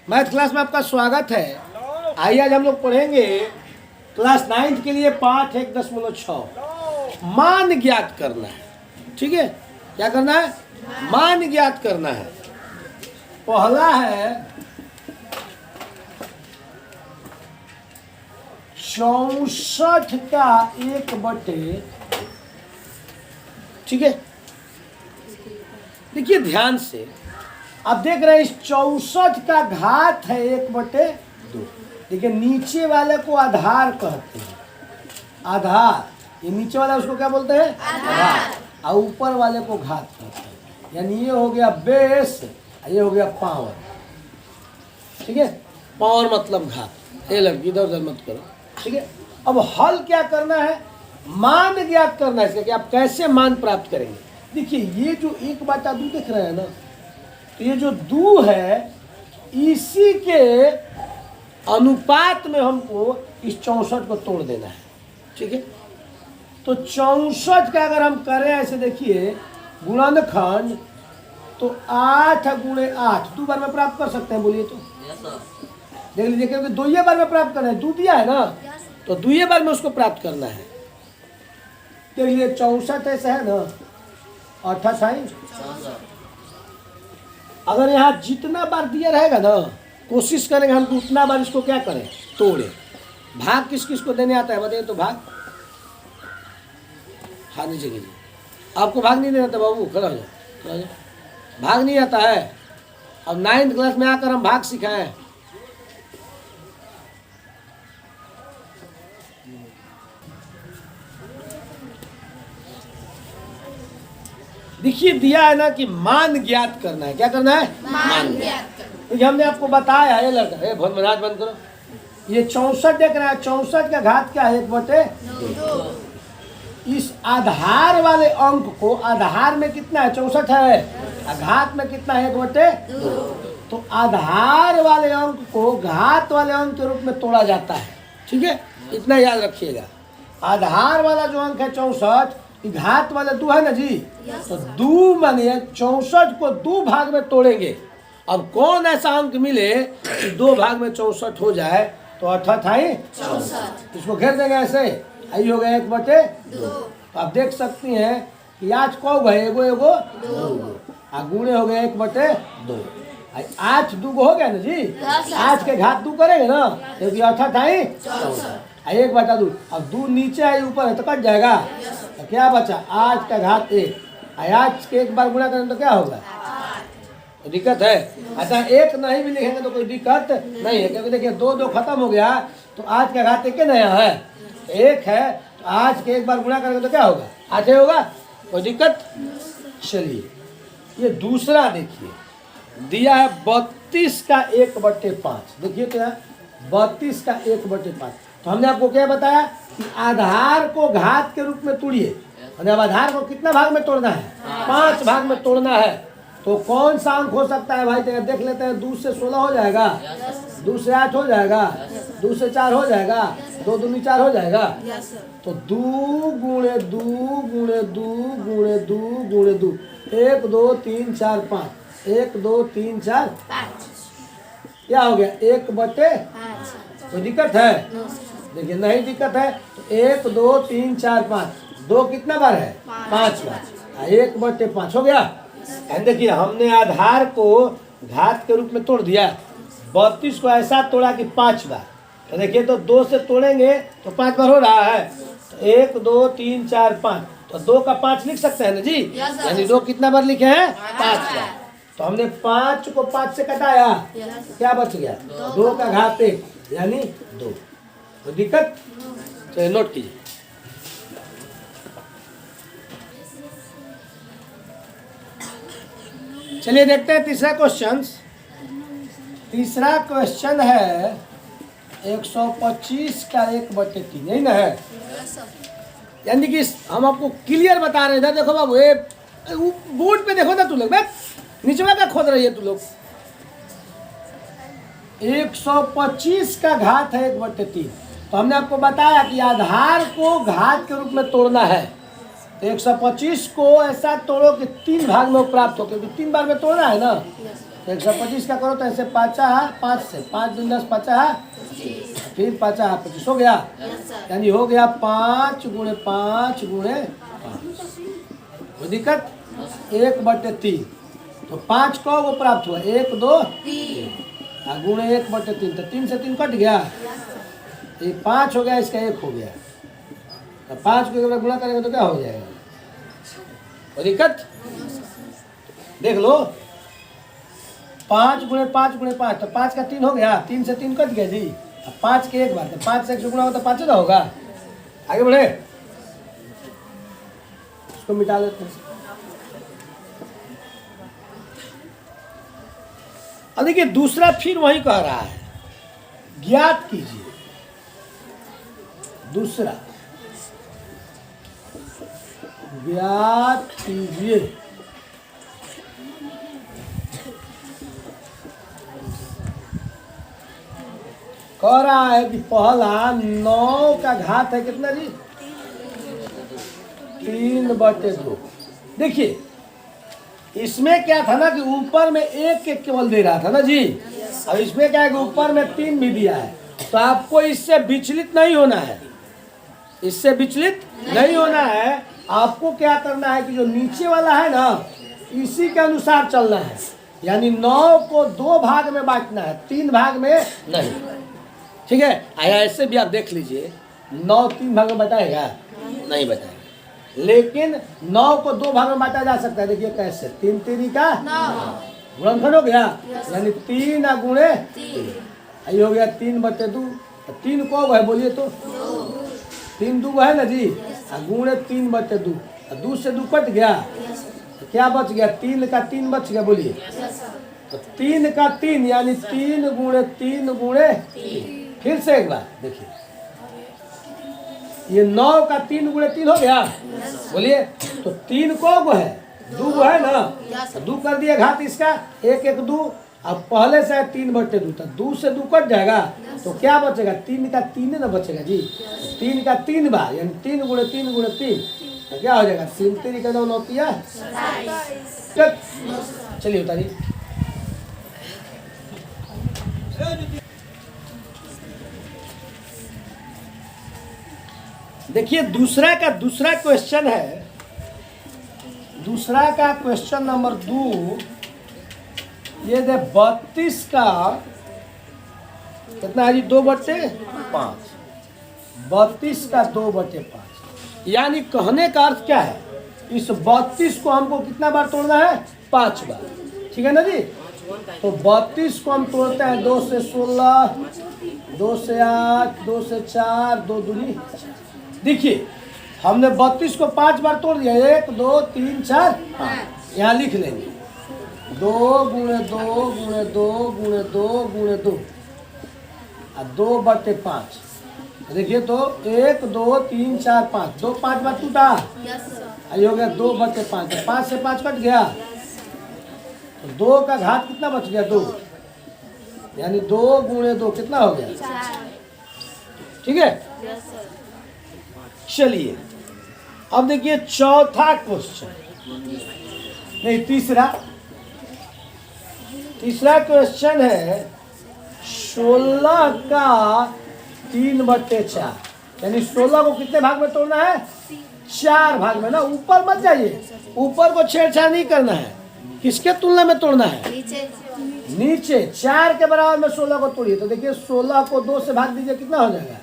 Math class में आपका स्वागत है। आइए आज हम लोग पढ़ेंगे क्लास 9 के लिए पाठ 1.6 मान ज्ञात करना है। ठीक है, क्या करना है? मान ज्ञात करना है। पहला है 64 का 1/। ठीक है, देखिए ध्यान से, आप देख रहे हैं इस 64 का घात है 1/2। देखिए नीचे वाले को आधार कहते हैं। आधार, ये नीचे वाला उसको क्या बोलते हैं? आधार। और ऊपर वाले को घात कहते हैं। यानी ये हो गया बेस, ये हो गया पावर। ठीक है, पावर मतलब घात। ये लड़की इधर उधर मत करो। ठीक है, अब हल क्या करना है? मान ज्ञात करना है। इसका कि आप कैसे मान प्राप्त करेंगे। देखिए ये जो 1/2 देख रहे हैं ना, तो ये जो 2 है इसी के अनुपात में हमको इस 64 को तोड़ देना है। ठीक है, तो 64 का अगर हम करें ऐसे, देखिए गुणनखंड, तो 8 गुणे 8 2 बार में प्राप्त कर सकते हैं। बोलिए तो देख लीजिए, क्योंकि 2 बार में प्राप्त करना है। 2 दिया है ना, तो 2 बार में उसको प्राप्त करना है। देख लीजिए 64 ऐसा है ना, 28। अगर यहाँ जितना बार दिया रहेगा ना, कोशिश करेंगे हम उतना बार इसको क्या करें, तोड़े। भाग किस किस को देने आता है बताइए तो? भाग, हाथ नीचे कीजिए। आपको भाग नहीं देना था बाबू, खड़ा हो जाओ, खड़ा हो जाओ। भाग नहीं आता है। अब 9th क्लास में आकर हम भाग सिखाएं। देखिए दिया है ना कि मान ज्ञात करना है। क्या करना है? मान ज्ञात करना। तो हमने आपको बताया, ये लड़का भनभनाट बंद करो। ये 64 देख रहे हैं, 64 का घात क्या है? 1/2। इस आधार वाले अंक को, आधार में कितना है? 64 है। घात में कितना है? 1/2। तो आधार वाले अंक को घात वाले अंक के रूप में तोड़ा जाता है। ठीक है, इतना याद रखिएगा। आधार वाला जो अंक है 64, घात वाले 2 है ना जी, तो 2 मानिए 64 को 2 भाग में तोड़ेंगे। अब कौन ऐसा अंक मिले कि 2 भाग में 64 हो जाए, तो 64। इसको घेर देंगे ऐसे, आई हो गया 1/2। तो आप देख सकती हैं कि आज कौ है, एगो एगो 2 गुणे हो गए 1/2। 8 2 हो गया ना जी। 8 के घात 2 करेंगे ना, क्योंकि 64 1/2। अब 2 नीचे आई ऊपर है तो कट जाएगा। तो क्या बचा? 8 का घात 1। 8 के 1 बार गुणा करें तो क्या होगा? तो दिक्कत है। अच्छा 1 नहीं भी लिखेंगे तो कोई दिक्कत नहीं है, क्योंकि देखिए 2 खत्म हो गया, तो 8 का घात 1 नया है, 1 है। तो 8 के 1 बार गुणा करेंगे तो क्या होगा? 8 होगा। कोई दिक्कत? चलिए ये दूसरा देखिए, दिया है 32 का 1/5। देखिए क्या, 32 का 1/5। तो हमने आपको क्या बताया कि आधार को घात के रूप में तोड़िए। अब आधार को कितना भाग में तोड़ना है? 5 भाग में तोड़ना है। तो कौन सा अंक हो सकता है भाई? देख लेते हैं। 2 से 16 हो जाएगा, 2 से 8 हो जाएगा, 2 से 4 हो जाएगा, 2 दूनी 4 हो जाएगा। तो 2 गुणे 2 गुणे 2 गुणे 2 गुणे 2, 1 2 3 4 5, 1 2 3 4 5। क्या हो गया? 1/5। कोई दिक्कत है? देखिए नहीं दिक्कत है। तो 1 2 3 4 5, 2 कितना बार है? 5 बार। 1/5 हो गया। देखिए हमने आधार को घात के रूप में तोड़ दिया। 32 को ऐसा तोड़ा कि 5 बार। तो देखिए तो 2 से तोड़ेंगे तो 5 बार हो रहा है। तो 1 2 3 4 5, तो 2 का 5 लिख सकते हैं ना जी। यानी 2 कितना बार लिखे हैं? 5 बार। तो हमने 5 को 5 से कटाया, क्या बच गया? 2 का घात 1 यानी 2। तो दिक्कत? चलिए नोट कीजिए। चलिए देखते हैं तीसरा क्वेश्चन। तीसरा क्वेश्चन है 125 का 1/3। यही ना है? यानी कि हम आपको क्लियर बता रहे हैं। इधर देखो बाबू, ये बोर्ड पे देखो ना, तू लोग नीचे में क्या खोद रही है तू लोग? 125 का घात है 1/3। तो हमने आपको बताया कि आधार को घात के रूप में तोड़ना है। तो 125 को ऐसा तोड़ो कि 3 भाग में प्राप्त हो, क्योंकि 3 बार में तोड़ना है ना। तो 125 का करो तो ऐसे 5 है 5 से 5 दूनी 10 5 है, फिर 5 है 25 हो गया, यानी हो गया 5 गुणे 5 गुणे 5। कोई दिक्कत? 1/3 तो 5 को वो प्राप्त हुआ 1 2 3 गुणे 1/3 तो 3 से 3 कट गया, ये 5 हो गया, इसका 1 हो गया, तो 5 को अगर गुणा करेंगे तो क्या हो जाएगा? कोई दिक्कत? देख लो 5 गुणे 5 गुणे 5 तो 5 का 3 हो गया, 3 से 3 कट गया जी, अब 5 के एक बार तो 5 से 1 गुणा हो तो 5 का होगा। आगे बढ़े, इसको मिटा लेते हैं। अब देखिए दूसरा फिर वही कह रहा है, ज्ञात कीजिए। दूसरा ज्ञात कीजिए, कह रहा है कि पहला 9 का घात है कितना जी? 3/2। देखिए इसमें क्या था ना कि ऊपर में एक केवल दे रहा था ना जी, अब इसमें क्या है कि ऊपर में 3 भी दिया है, तो आपको इससे विचलित नहीं होना है, इससे विचलित नहीं होना है। आपको क्या करना है कि जो नीचे वाला है ना इसी के अनुसार चलना है, यानी 9 को 2 भाग में बांटना है, 3 भाग में नहीं। ठीक है, ऐसे भी आप देख लीजिए 9 3 भाग में बताएगा नहीं बताएगा, लेकिन 9 को 2 भाग में बांटा जा सकता है। देखिए कैसे, 3 3 का गुणनखंड हो गया, यानी 3 गुणे 3 हो गया 3/2। 3 को है बोलिए तो 3 2 है ना जी, गुणे 3/2, 2 से 2 कट गया तो क्या बच गया? 3 का 3 बच गया, बोलिए तो 3 का 3 यानी 3 गुणे 3 गुणे 3। फिर से एक बार देखिए, ये 9 का 3 गुणे 3 हो गया, बोलिए तो 3 को है 2 है ना, 2 कर दिए घात इसका 1 1 2, अब पहले से 3/2 तो 2 से 2 कट जाएगा तो क्या बचेगा? 3 का 3 ना बचेगा जी, 3 का 3 बार यानी 3 गुणे 3 गुणे 3 तो क्या हो जाएगा? 3 3 का 9 होती है। चलिए उतारिए। देखिए दूसरा क्वेश्चन है, दूसरा का क्वेश्चन नंबर 2, ये दे 32 का कितना है जी? 2/5। 32 का 2/5 यानी कहने का अर्थ क्या है? इस 32 को हमको कितना बार तोड़ना है? 5 बार, ठीक है ना जी। तो 32 को हम तोड़ते हैं 2 से 16, 2 से 8, 2 से 4, 2 दूनी। देखिए हमने 32 को 5 बार तोड़ दिया, 1 2 3 4 5, यहाँ लिख लेंगे 2 गुणे 2 गुणे 2 गुणे 2 गुणे 2 और 2/5। देखिए तो 1 2 3 4 5, 2 5 बार टूटा, ये हो गया 2/5, 5 से 5 कट गया तो 2 का घात कितना बच गया? 2, यानी 2 गुणे 2 कितना हो गया? ठीक है, चलिए अब देखिए चौथा क्वेश्चन, नहीं तीसरा क्वेश्चन है 16 का 3/4, यानी 16 को कितने भाग में तोड़ना है? 4 भाग में ना। ऊपर मत जाइए, ऊपर को छेड़छाड़ नहीं करना है, किसके तुलना में तोड़ना है? नीचे 4 के बराबर में 16 को तोड़िए। तो देखिए 16 को 2 से भाग दीजिए, कितना हो जाएगा?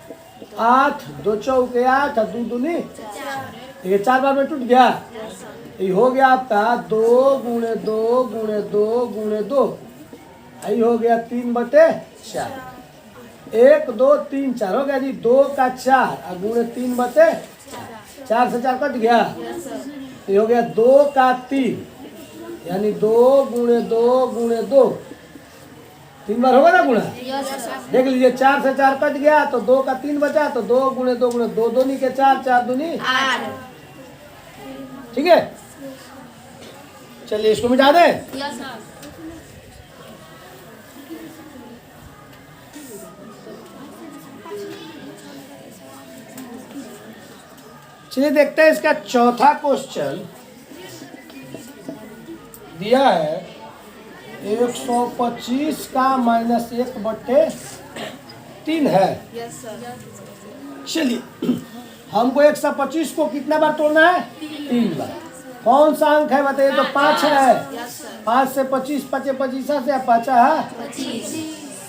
8, 2 चौके 8, 2 दूनी 4, ये 4 बार में टूट गया, ये हो गया आपका 2 गुणे 2 गुणे 2 गुणे 2, ये हो गया 3/4, 1 2 3 4 हो गया जी, 2 का 4 और गुणे 3/4, 4 से 4 कट गया, ये हो गया 2 का 3 यानी 2 गुणे 2 गुणे 2, 3 बार होगा ना गुणा। देख लीजिए 4 से 4 कट गया तो 2 का 3 बचा, तो 2 गुणे 2 गुणे 2 दूनी के 4, 4 दूनी 8। ठीक है, चलिए इसको मिटा दें। चलिए देखते हैं इसका चौथा क्वेश्चन दिया है 125 का -1/3 है। चलिए हमको 125 को कितना बार तोड़ना है? 3 बार। कौन सा अंक है बताइए? तो 5 है। 5 से 25, 25 से 5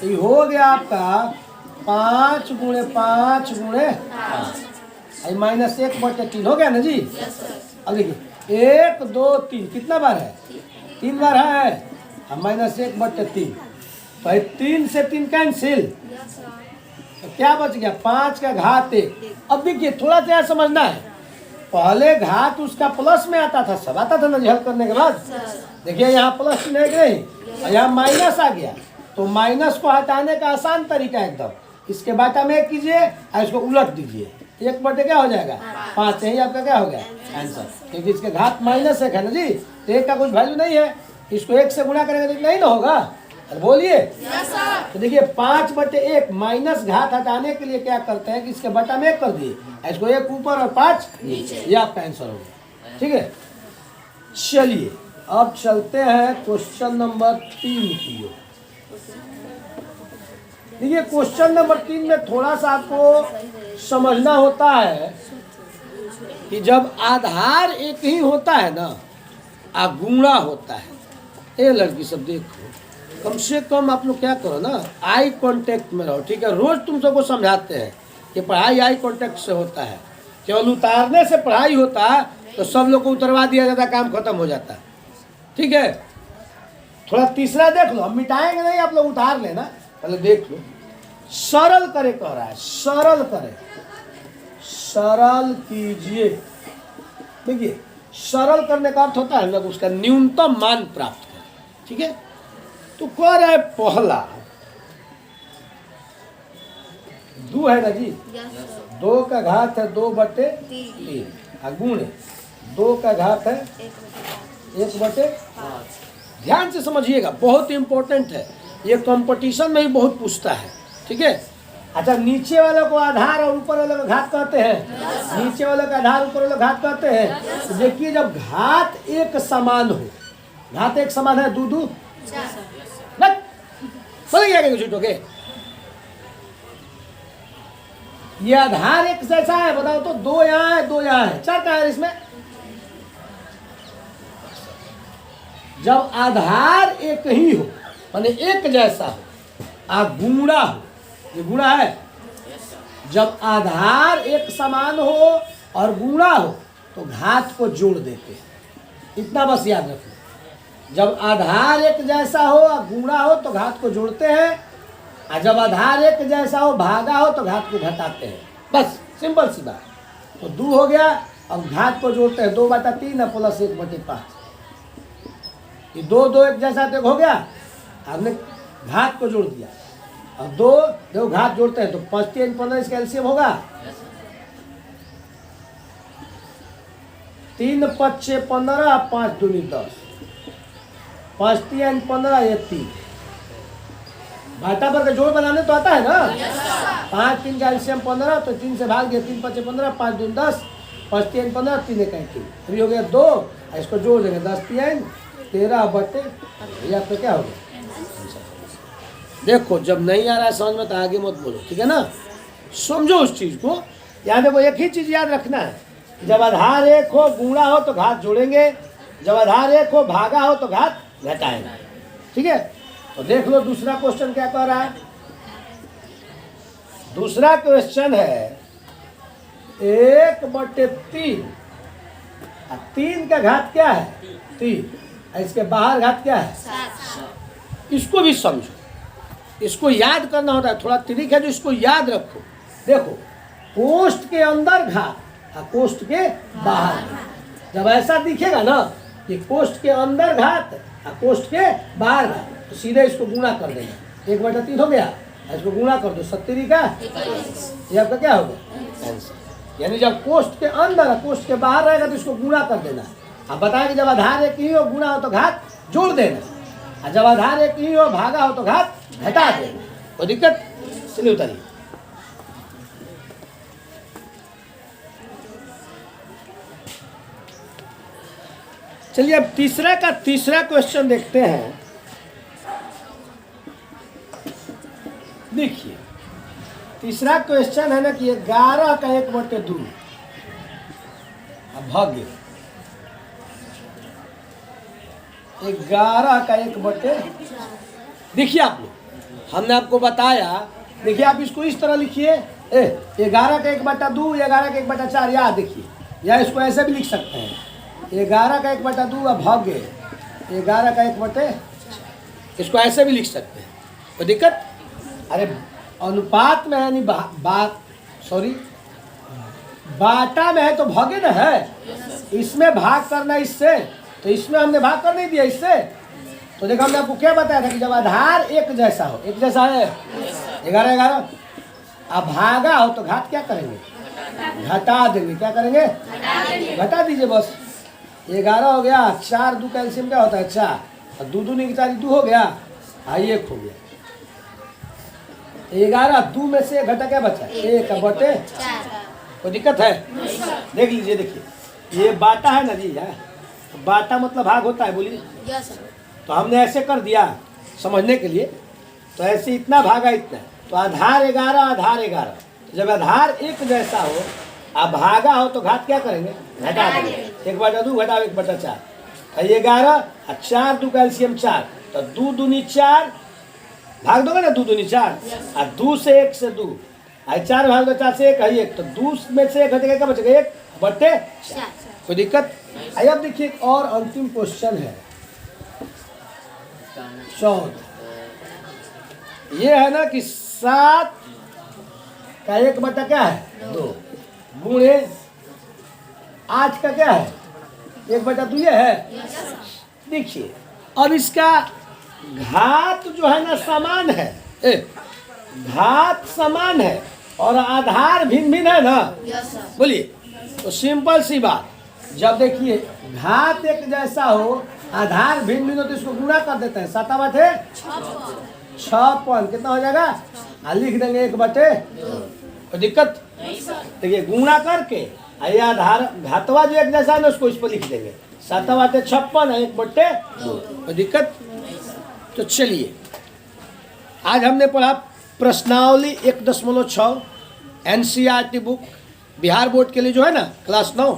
ये हो गया आपका 5 गुणे 5 गुणे 5 -1/3 हो गया ना जी। अब देखिए 1 2 3 कितना बार है? 3 बार है। अब -1/3 भाई 3 से 3 कैंसिल, तो क्या बच गया? 5 का घात 1। अब देखिए थोड़ा सा समझना है, पहले घात उसका प्लस में आता था, सब आता था ना हल करने के बाद। देखिए यहाँ प्लस नहीं गई और यहाँ माइनस आ गया, तो माइनस को हटाने का आसान तरीका एकदम, इसके बाटा में कीजिए और इसको उलट दीजिए। 1/, क्या हो जाएगा? 5। यही आपका क्या हो गया? आंसर। क्योंकि इसके घात -1 है ना जी, तो 1 का कुछ वैल्यू नहीं है, इसको 1 से गुणा करेंगे तो नहीं ना होगा। अरे बोलिए। तो देखिए 5/1 माइनस घात हटाने के लिए क्या करते हैं कि इसके बटा में 1 कर दिए, इसको 1 ऊपर और 5 नीचे, ये आपका आंसर होगा। ठीक है, चलिए अब चलते हैं क्वेश्चन नंबर 3 की ओर। देखिए क्वेश्चन नंबर 3 में थोड़ा सा आपको समझना होता है कि जब आधार एक ही होता है ना, गुणा होता है। ये लड़की सब देखो, कम से कम आप लोग क्या करो ना, आई कांटेक्ट में रहो। ठीक है, रोज तुम सबको समझाते हैं कि पढ़ाई आई कांटेक्ट से होता है। केवल उतारने से पढ़ाई होता है तो सब लोग को उतरवा दिया जाता, काम खत्म हो जाता है। ठीक है, थोड़ा तीसरा देख लो, हम मिटाएंगे नहीं, आप लोग उतार लेना, पहले देख लो। सरल करे कह रहा है, सरल करे, सरल कीजिए। देखिए सरल करने का अर्थ होता है लोग उसका न्यूनतम मान प्राप्त करें। ठीक है, तो कह रहा है पहला 2 है ना जी, 2 का घात है 2/3 गुणे 2 का घात है 1/5। ध्यान से समझिएगा, बहुत इंपॉर्टेंट है, ये कंपटीशन में भी बहुत पूछता है। ठीक है, अच्छा नीचे वाले को आधार और ऊपर वाले को घात कहते हैं। नीचे वाले का आधार, ऊपर वाले घात कहते हैं। तो देखिए जब घात एक समान हो, घात एक समान है, 2 2 बोले क्या झूठो के, ये आधार एक जैसा है, बताओ तो 2 यहाँ है 2 यहाँ है, 4 का है इसमें। जब आधार एक ही हो माने एक जैसा हो, गुणा हो, ये गुणा है। जब आधार एक समान हो और गुणा हो तो घात को जोड़ देते हैं, इतना बस याद रखो। जब आधार एक जैसा हो और गुणा हो तो घात को जोड़ते हैं, और जब आधार एक जैसा हो भागा हो तो घात को घटाते हैं, बस सिंपल सी बात। तो 2 हो गया, अब घात को जोड़ते हैं, 2/3 प्लस 1/5। ये 2 2 एक जैसा तो हो गया, हमने घात को जोड़ दिया। अब 2 देखो घात जोड़ते हैं तो 5 3 15 इसका एलसीएम होगा। 3 5 6 15, 5 2 10, 5 3 15, ये 3। भाटा पर का जोड़ बनाने तो आता है ना। 5 3 का एलसीएम 15, तो 3 से भाग दिया, 3 5 15, 5 2 10, 5 3 15, 3 1 3, अभी हो गया 2, इसको जोड़ देंगे 10 3 13/, ये आपका क्या होगा? देखो जब नहीं आ रहा है समझ में तो आगे मत बोलो, ठीक है ना, समझो उस चीज को। यहाँ देखो एक ही चीज याद रखना है, जब आधार एक हो गुणा हो तो घात जोड़ेंगे, जब आधार एक हो भागा हो तो घात घटाएंगे। ठीक है, तो देख लो दूसरा क्वेश्चन क्या कह रहा है। दूसरा क्वेश्चन है 1/3, 3 का घात क्या है? 3, इसके बाहर घात क्या है? 7। इसको भी समझो, इसको याद करना होता है, थोड़ा ट्रिक है जो इसको याद रखो। देखो कोष्ठ के अंदर घात और कोष्ठ के बाहर घात, जब ऐसा दिखेगा ना कि कोष्ठ के अंदर घात और कोष्ठ के बाहर घात, तो सीधे इसको गुणा कर देना, 1/3 हो गया, इसको गुणा कर दो 70 का, ये आपका क्या होगा? आंसर। यानी जब कोष्ठ के अंदर और कोष्ठ के बाहर रहेगा तो इसको गुणा कर देना। अब बताएं कि जब आधार एक ही हो गुणा हो तो घात जोड़ देना, और जब आधार एक ही हो भागा हो तो घात घटा देना। कोई दिक्कत? चलिए उतारिए। चलिए अब तीसरा क्वेश्चन देखते हैं। देखिए तीसरा क्वेश्चन है ना कि 11 का 1/2 भाग्य 11 का 1/, देखिए आप लोग हमने आपको बताया। देखिए आप इसको इस तरह लिखिए, 11 का 1/2, 11 का 1/4, या देखिए या इसको ऐसे भी लिख सकते हैं 11 का 1/2 भाग्य 11 का 1/, इसको ऐसे भी लिख सकते हैं, कोई दिक्कत? अरे अनुपात में है नहीं बाटा में है तो भागे ना है, इसमें भाग करना इससे, तो इसमें हमने भाग कर नहीं दिया इससे। तो देखो हमने आपको क्या बताया था कि जब आधार एक जैसा हो, एक जैसा है 11 11, अब भागा हो तो घात क्या करेंगे? घटा देंगे। क्या करेंगे? घटा दीजिए बस। 11 हो गया, 4 2 कैल्शियम क्या होता है 4, और 2 2 नहीं 4 2 हो गया, 1 हो गया। 11 2 में से घटा क्या बचा? 1/4। कोई दिक्कत है? देख लीजिए, देखिए ये बाटा है ना जी, है बाटा मतलब भाग होता है, बोलिए। तो हमने ऐसे कर दिया समझने के लिए, तो ऐसे इतना भागा इतना, तो आधार 11 आधार 11, तो जब आधार एक जैसा हो अब भागा हो तो घात क्या करेंगे? घटा देंगे। 1/2 घटाओ 1/4, 11 और 4 2 कैल्शियम 4, तो 2 दूनी 4, भाग दोगे ना 2 दूनी 4, और 2 से 1 से 2, 4 भाग दो 4 से 1 है 1, तो 2 में से 1 घटेगा क्या बचेगा? 1/4। कोई दिक्कत? आइए अब देखिए एक और अंतिम क्वेश्चन है 14, ये है ना कि 7 का 1/, क्या है 2, गुणे आज का क्या है 1/2, ये है। देखिए अब इसका घात जो है ना समान है, घात समान है और आधार भिन्न भिन्न है ना, बोलिए। तो सिंपल सी बात, जब देखिए घात एक जैसा हो आधार भिन्न भिन्न हो तो इसको गुणा कर देते हैं, 7/56 कितना हो जाएगा? लिख देंगे 1/2। कोई दिक्कत? देखिए गुणा करके ये आधार घातवा जो एक जैसा है ना उसको इस पर लिख देंगे, 7/56 है 1/2। कोई दिक्कत? तो चलिए आज हमने पढ़ा प्रश्नावली 1.6 NCERT बुक बिहार बोर्ड के लिए जो है ना क्लास 9।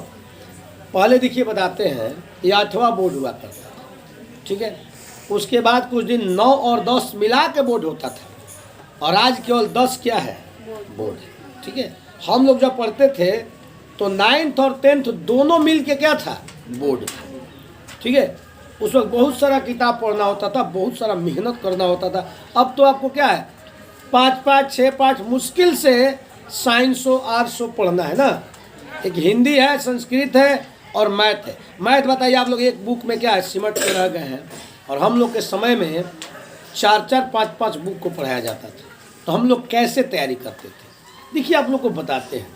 पहले देखिए बताते हैं ये 8वां बोर्ड हुआ करता था, ठीक है। उसके बाद कुछ दिन 9 और 10 मिला के बोर्ड होता था, और आज केवल 10 क्या है? बोर्ड है, ठीक है। हम लोग जब पढ़ते थे तो 9th और 10th दोनों मिल के क्या था? बोर्ड था, ठीक है। उस वक्त बहुत सारा किताब पढ़ना होता था, बहुत सारा मेहनत करना होता था। अब तो आपको क्या है 5 6 पाठ मुश्किल से साइंस हो आर्ट्स हो पढ़ना है ना। एक हिंदी है, संस्कृत है और मैथ है। मैथ बताइए आप लोग एक बुक में क्या है सिमट के रह गए हैं, और हम लोग के समय में 4 5 बुक को पढ़ाया जाता था। तो हम लोग कैसे तैयारी करते थे देखिए आप लोग को बताते हैं।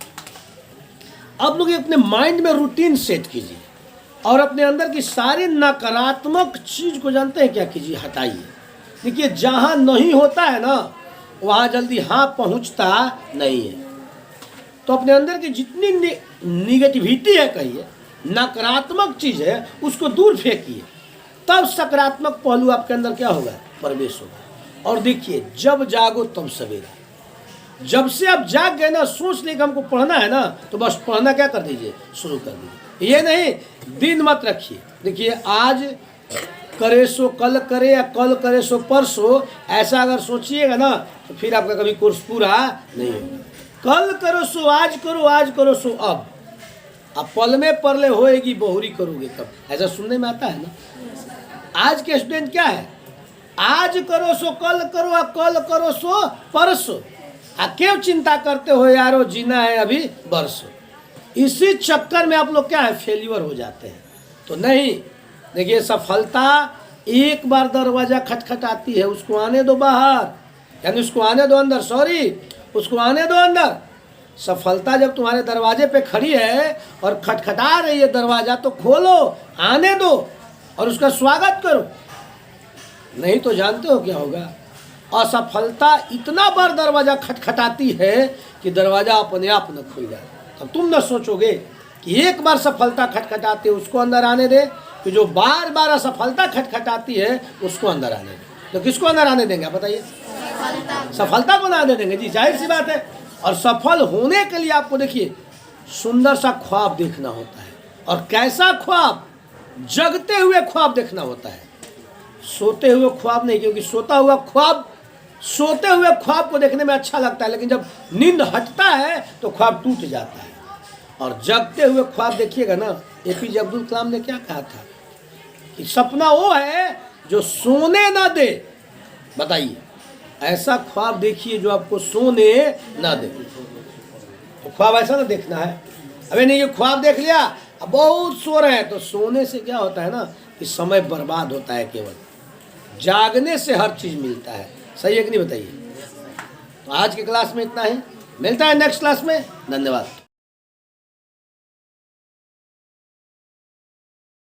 आप लोग अपने माइंड में रूटीन सेट कीजिए और अपने अंदर की सारी नकारात्मक चीज़ को जानते हैं क्या कीजिए? हटाइए। देखिए जहाँ नहीं होता है ना वहाँ जल्दी हाँ पहुँचता नहीं है। तो अपने अंदर की जितनी निगेटिविटी है, कहिए नकारात्मक चीज़ है, उसको दूर फेंकिए, तब सकारात्मक पहलू आपके अंदर क्या होगा? प्रवेश होगा। और देखिए जब जागो तब सवेरा। जब से आप जाग गए ना, सोच ले कि हमको पढ़ना है ना, तो बस पढ़ना क्या कर दीजिए? शुरू कर दीजिए। ये नहीं दिन मत रखिए। देखिए आज करे सो कल करे या कल करे सो परसों, ऐसा अगर सोचिएगा ना तो फिर आपका कभी कोर्स पूरा नहीं होगा। कल करो सो आज करो, आज करो सो अब पल में परले होएगी बहुरी करोगे कब, ऐसा सुनने में आता है ना। आज के स्टूडेंट क्या है? आज करो सो कल करो, कल करो सो परसों। क्यों चिंता करते हो यारो, जीना है अभी बरसों। इसी चक्कर में आप लोग क्या है फेल्यूर हो जाते हैं। तो नहीं, देखिए सफलता एक बार दरवाजा खटखटाती है, उसको आने दो बाहर, यानी उसको आने दो अंदर, सॉरी उसको आने दो अंदर। सफलता जब तुम्हारे दरवाजे पे खड़ी है और खटखटा रही है दरवाजा, तो खोलो, आने दो और उसका स्वागत करो। नहीं तो जानते हो क्या होगा? असफलता इतना बार दरवाजा खटखटाती है कि दरवाजा अपने आप न खुल जाए। तब तुम न सोचोगे कि एक बार सफलता खटखटाती है उसको अंदर आने दे, कि जो बार बार असफलता खटखटाती है उसको अंदर आने दे। तो किसको अंदर आने देंगे आप बताइए? सफलता को ना दे देंगे जी, जाहिर सी बात है। और सफल होने के लिए आपको देखिए सुंदर सा ख्वाब देखना होता है। और कैसा ख्वाब? जगते हुए ख्वाब देखना होता है, सोते हुए ख्वाब नहीं, क्योंकि सोते हुए ख्वाब को देखने में अच्छा लगता है, लेकिन जब नींद हटता है तो ख्वाब टूट जाता है। और जगते हुए ख्वाब देखिएगा ना, एपीजे अब्दुल कलाम ने क्या कहा था कि सपना वो है जो सोने ना दे। बताइए, ऐसा ख्वाब देखिए जो आपको सोने ना दे। तो ख्वाब ऐसा ना देखना है। अबे नहीं, ये ख्वाब देख लिया, अब बहुत सो रहे हैं, तो सोने से क्या होता है ना कि समय बर्बाद होता है। केवल जागने से हर चीज़ मिलता है। सही है कि नहीं बताइए? तो आज की क्लास में इतना ही, मिलता है नेक्स्ट क्लास में। धन्यवाद।